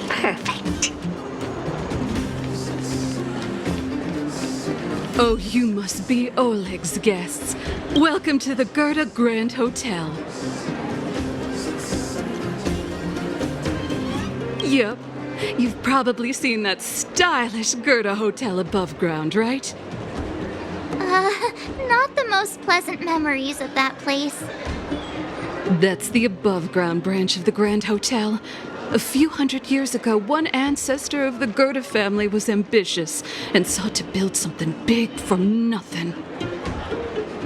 Perfect. Oh, you must be Oleg's guests. Welcome to the Goethe Grand Hotel. Yep, you've probably seen that stylish Goethe Hotel above ground, right? Not the most pleasant memories of that place. That's the above-ground branch of the Grand Hotel. A few hundred years ago, one ancestor of the Goethe family was ambitious and sought to build something big from nothing.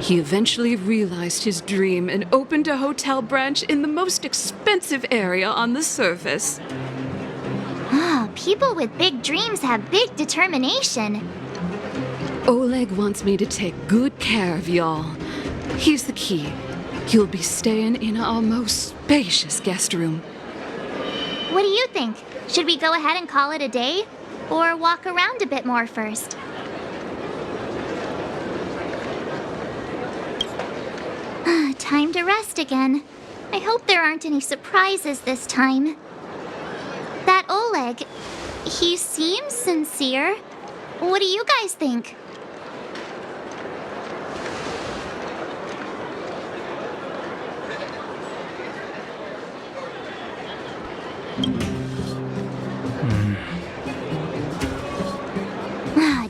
He eventually realized his dream and opened a hotel branch in the most expensive area on the surface. Ah, people with big dreams have big determination. Oleg wants me to take good care of y'all. Here's the key. You'll be staying in our most spacious guest room. What do you think? Should we go ahead and call it a day? Or walk around a bit more first? Time to rest again. I hope there aren't any surprises this time. That Oleg, he seems sincere. What do you guys think?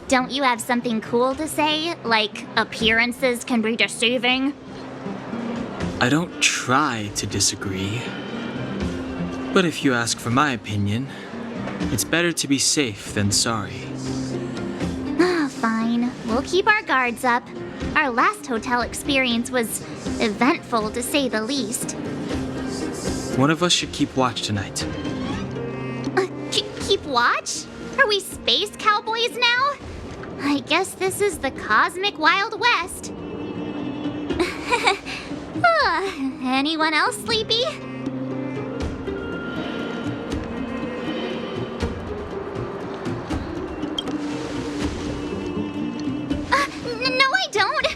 Don't you have something cool to say? Like, appearances can be deceiving? I don't try to disagree. But if you ask for my opinion, it's better to be safe than sorry. Fine. We'll keep our guards up. Our last hotel experience was eventful, to say the least. One of us should keep watch tonight. Keep watch? Are we space cowboys now? I guess this is the cosmic Wild West. Anyone else sleepy? No, I don't.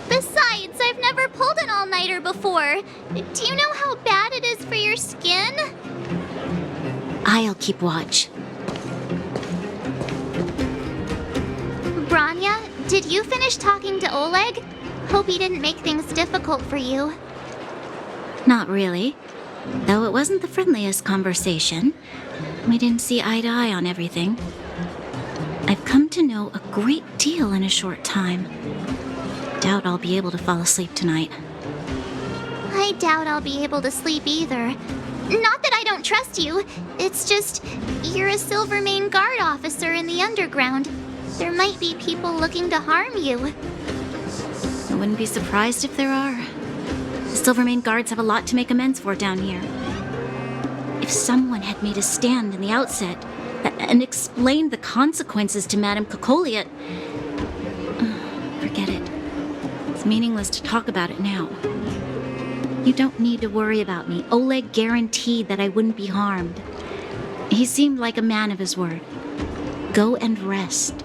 Besides, I've never pulled an all-nighter before. Do you know how bad it is for your skin? I'll keep watch. Branya, did you finish talking to Oleg? Hope he didn't make things difficult for you. Not really. Though it wasn't the friendliest conversation. We didn't see eye to eye on everything. I've come to know a great deal in a short time. Doubt I'll be able to fall asleep tonight. I doubt I'll be able to sleep either. Not that I don't trust you. It's just, you're a Silvermane Guard officer in the underground. There might be people looking to harm you. I wouldn't be surprised if there are. The Silvermane Guards have a lot to make amends for down here. If someone had made a stand in the outset and explained the consequences to Madame Kokoliot, forget it. It's meaningless to talk about it now. You don't need to worry about me. Oleg guaranteed that I wouldn't be harmed. He seemed like a man of his word. Go and rest.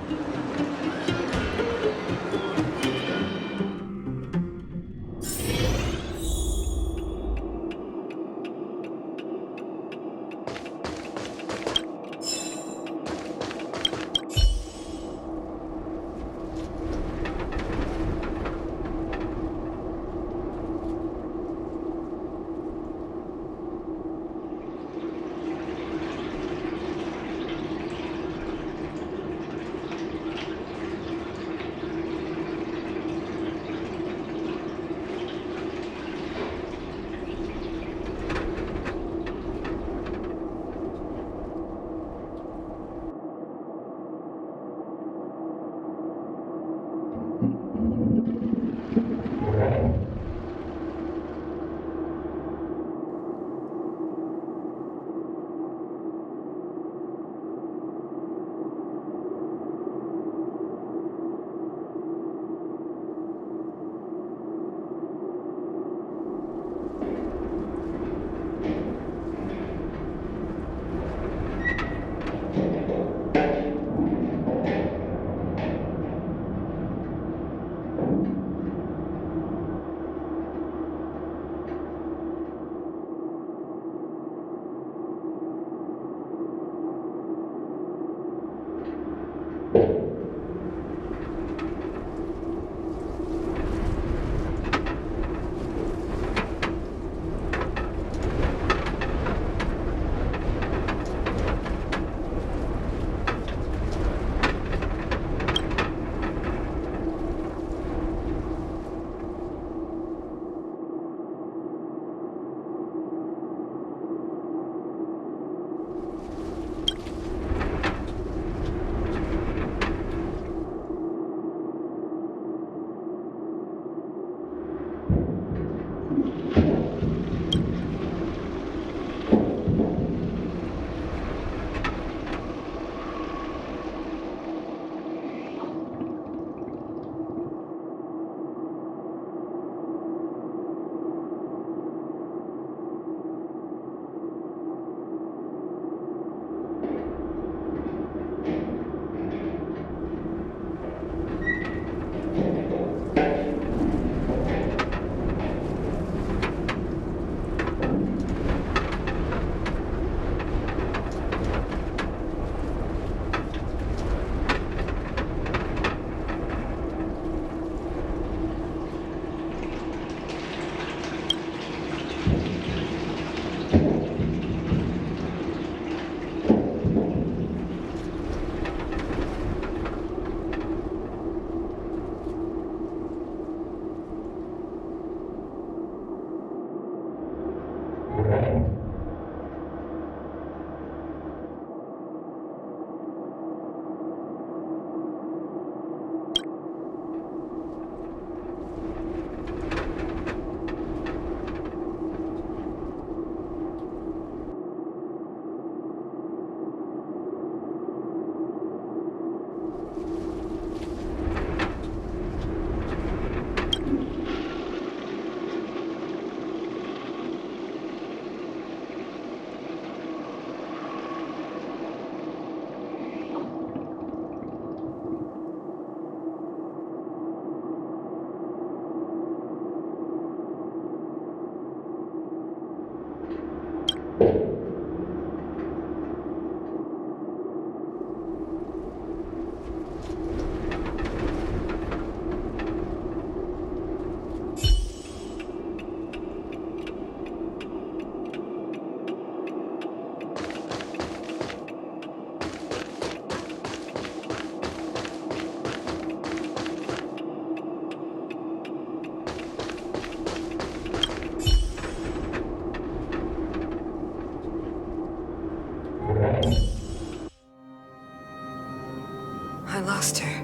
I lost her.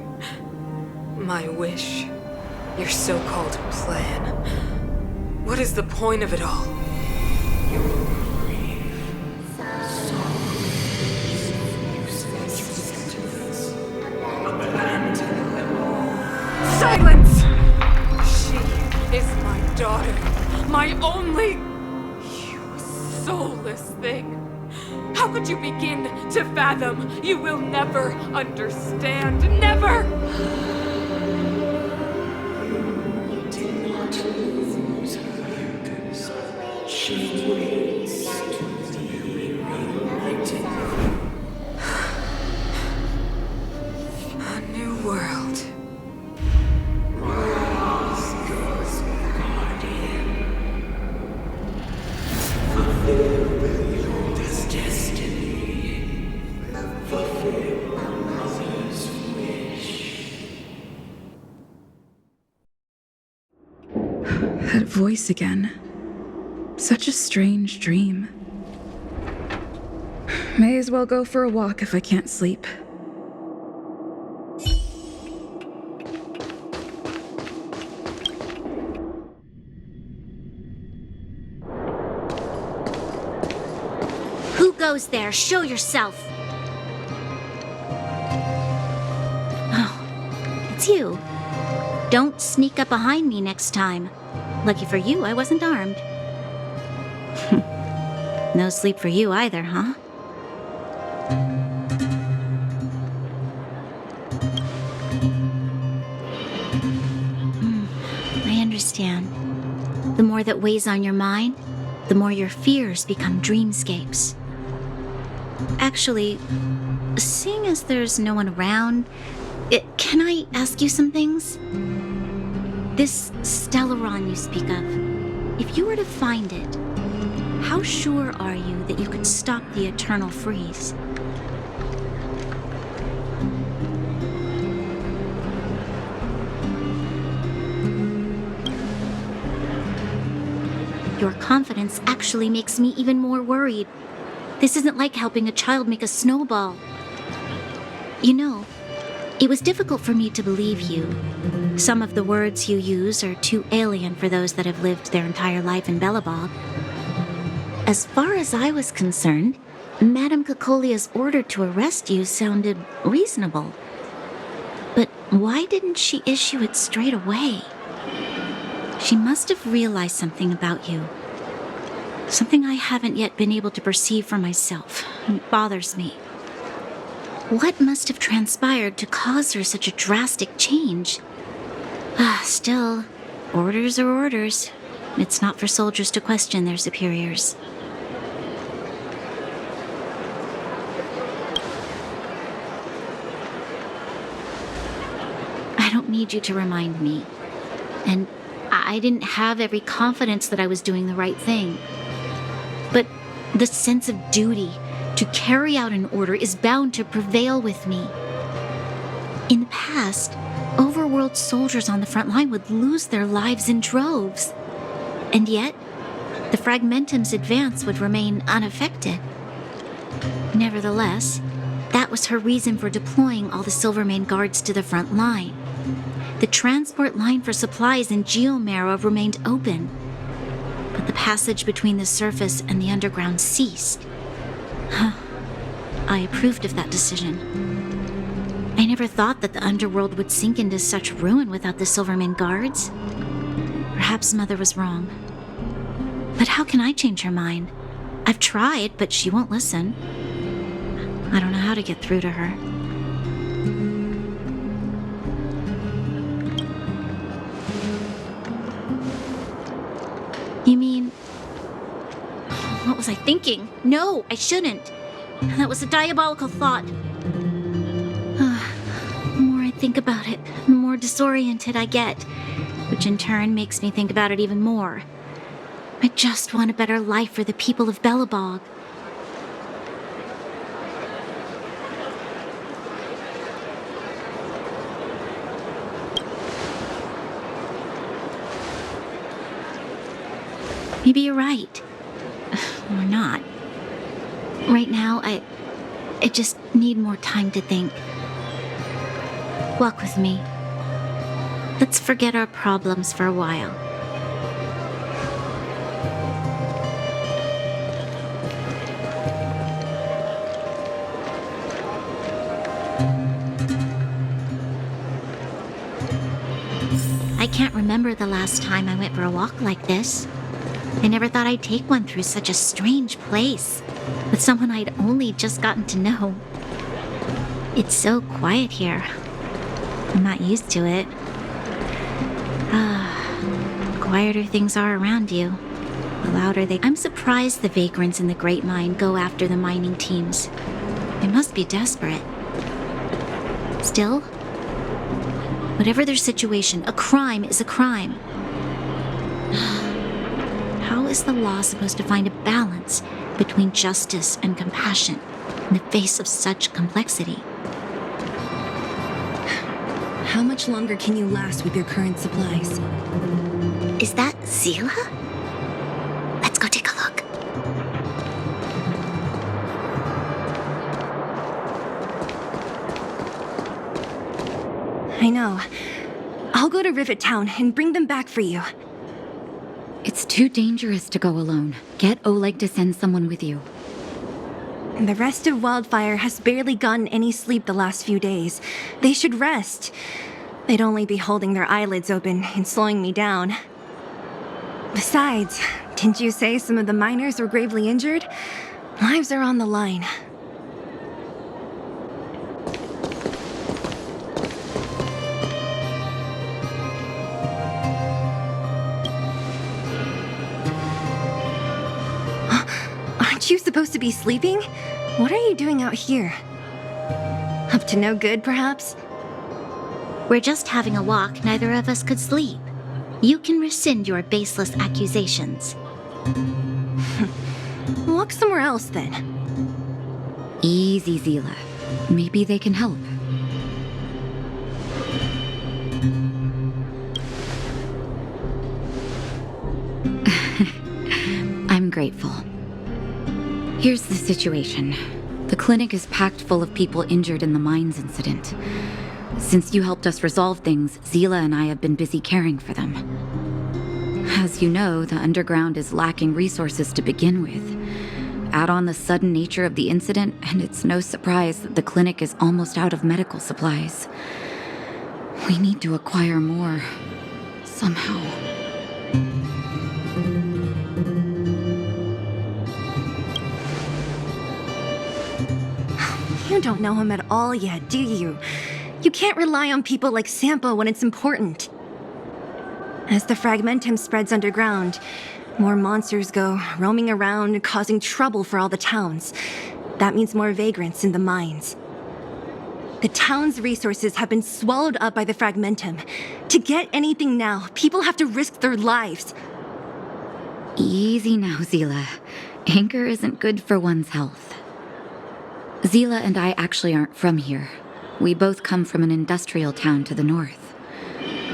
My wish. Your so-called plan. What is the point of it all? Silence! She is my daughter. My only... You soulless thing. How could you begin to fathom? You will never understand. Never! A new world. That voice again. Such a strange dream. May as well go for a walk if I can't sleep. Who goes there? Show yourself! Oh, it's you. Don't sneak up behind me next time. Lucky for you, I wasn't armed. No sleep for you either, huh? I understand. The more that weighs on your mind, the more your fears become dreamscapes. Actually, seeing as there's no one around, can I ask you some things? This Stellaron you speak of, if you were to find it, how sure are you that you could stop the eternal freeze? Your confidence actually makes me even more worried. This isn't like helping a child make a snowball. You know, it was difficult for me to believe you. Some of the words you use are too alien for those that have lived their entire life in Belobog. As far as I was concerned, Madame Cocolia's order to arrest you sounded reasonable. But why didn't she issue it straight away? She must have realized something about you. Something I haven't yet been able to perceive for myself. It bothers me. What must have transpired to cause her such a drastic change? Still, orders are orders. It's not for soldiers to question their superiors. I don't need you to remind me. And I didn't have every confidence that I was doing the right thing. But the sense of duty to carry out an order is bound to prevail with me. In the past, overworld soldiers on the front line would lose their lives in droves. And yet, the Fragmentum's advance would remain unaffected. Nevertheless, that was her reason for deploying all the Silvermane guards to the front line. The transport line for supplies in Geomarrow remained open, but the passage between the surface and the underground ceased. I approved of that decision. I never thought that the underworld would sink into such ruin without the Silvermane guards. Perhaps Mother was wrong. But how can I change her mind? I've tried, but she won't listen. I don't know how to get through to her. You mean... What was I thinking? No, I shouldn't. That was a diabolical thought. The more I think about it, the more disoriented I get, which in turn makes me think about it even more. I just want a better life for the people of Belobog. Maybe you're right. Or not. Right now, I just need more time to think. Walk with me. Let's forget our problems for a while. I can't remember the last time I went for a walk like this. I never thought I'd take one through such a strange place, with someone I'd only just gotten to know. It's so quiet here. I'm not used to it. The quieter things are around you, the louder they... I'm surprised the vagrants in the Great Mine go after the mining teams. They must be desperate. Still, whatever their situation, a crime is a crime. How is the law supposed to find a balance between justice and compassion in the face of such complexity? How much longer can you last with your current supplies? Is that Zila? Let's go take a look. I know. I'll go to Rivet Town and bring them back for you. It's too dangerous to go alone. Get Oleg to send someone with you. And the rest of Wildfire has barely gotten any sleep the last few days. They should rest. They'd only be holding their eyelids open and slowing me down. Besides, didn't you say some of the miners were gravely injured? Lives are on the line. Aren't you supposed to be sleeping? What are you doing out here? Up to no good, perhaps? We're just having a walk. Neither of us could sleep. You can rescind your baseless accusations. Walk somewhere else, then. Easy, Zila. Maybe they can help. I'm grateful. Here's the situation. The clinic is packed full of people injured in the mines incident. Since you helped us resolve things, Zila and I have been busy caring for them. As you know, the underground is lacking resources to begin with. Add on the sudden nature of the incident, and it's no surprise that the clinic is almost out of medical supplies. We need to acquire more. Somehow. You don't know him at all yet, do you? You can't rely on people like Sampo when it's important. As the Fragmentum spreads underground, more monsters go roaming around, causing trouble for all the towns. That means more vagrants in the mines. The town's resources have been swallowed up by the Fragmentum. To get anything now, people have to risk their lives. Easy now, Zila. Anger isn't good for one's health. Zila and I actually aren't from here. We both come from an industrial town to the north.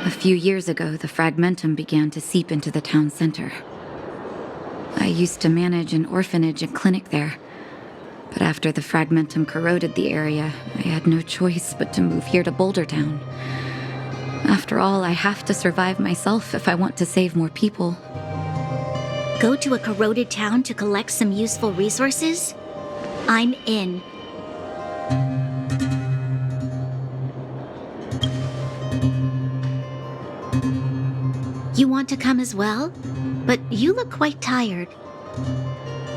A few years ago, the Fragmentum began to seep into the town center. used to manage an orphanage and clinic there. But after the fragmentum corroded the area, I had no choice but to move here to Boulder Town. After all, I have to survive myself if I want to save more people. Go to a corroded town to collect some useful resources? I'm in. You want to come as well? But you look quite tired.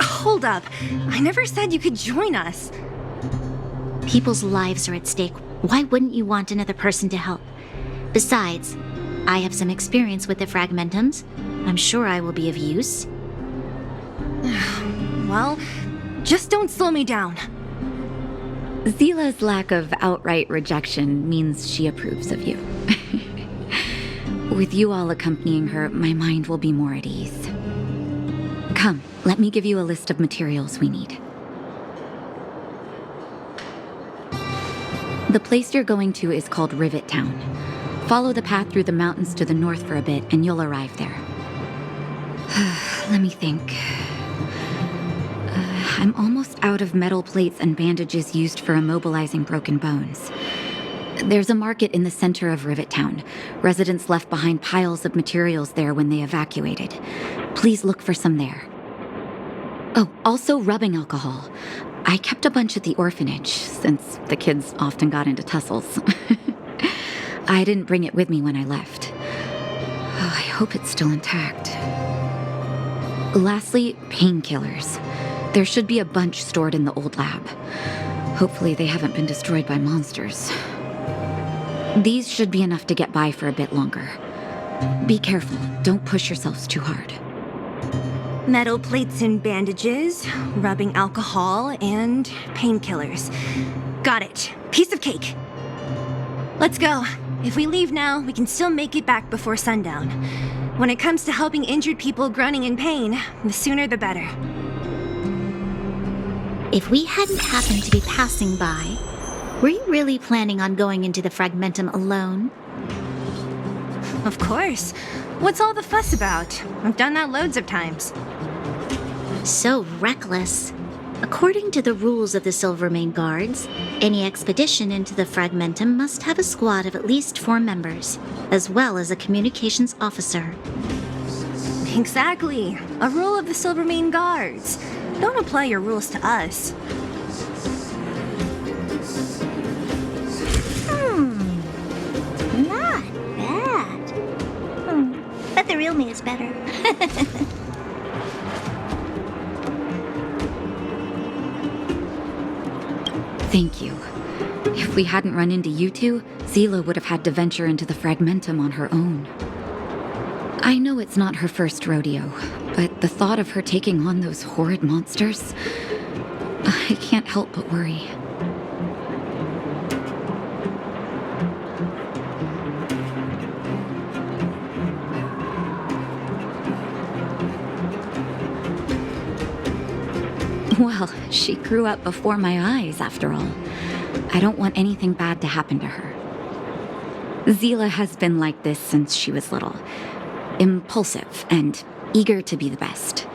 Hold up. I never said you could join us. People's lives are at stake. Why wouldn't you want another person to help? Besides, I have some experience with the fragmentums. I'm sure I will be of use. Well, just don't slow me down. Zila's lack of outright rejection means she approves of you. With you all accompanying her, my mind will be more at ease. Come, let me give you a list of materials we need. The place you're going to is called Rivet Town. Follow the path through the mountains to the north for a bit, and you'll arrive there. Let me think. I'm almost out of metal plates and bandages used for immobilizing broken bones. There's a market in the center of Rivet Town. Residents left behind piles of materials there when they evacuated. Please look for some there. Oh, also rubbing alcohol. I kept a bunch at the orphanage, since the kids often got into tussles. I didn't bring it with me when I left. Oh, I hope it's still intact. Lastly, painkillers. There should be a bunch stored in the old lab. Hopefully they haven't been destroyed by monsters. These should be enough to get by for a bit longer. Be careful, don't push yourselves too hard. Metal plates and bandages, rubbing alcohol, and painkillers. Got it. Piece of cake. Let's go. If we leave now, we can still make it back before sundown. When it comes to helping injured people groaning in pain, the sooner the better. If we hadn't happened to be passing by, were you really planning on going into the fragmentum alone? Of course. What's all the fuss about? I've done that loads of times. So reckless. According to the rules of the Silvermane Guards, any expedition into the fragmentum must have a squad of at least 4 members, as well as a communications officer. Exactly. A rule of the Silvermane Guards. Don't apply your rules to us. Not bad. But the real me is better. Thank you. If we hadn't run into you two, Zila would have had to venture into the fragmentum on her own. I know it's not her first rodeo, but the thought of her taking on those horrid monsters, I can't help but worry. Well, she grew up before my eyes, after all. I don't want anything bad to happen to her. Zila has been like this since she was little. Impulsive and eager to be the best.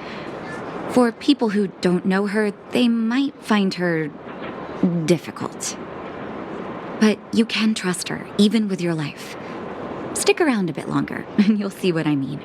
For people who don't know her, they might find her difficult. But you can trust her, even with your life. Stick around a bit longer, and you'll see what I mean.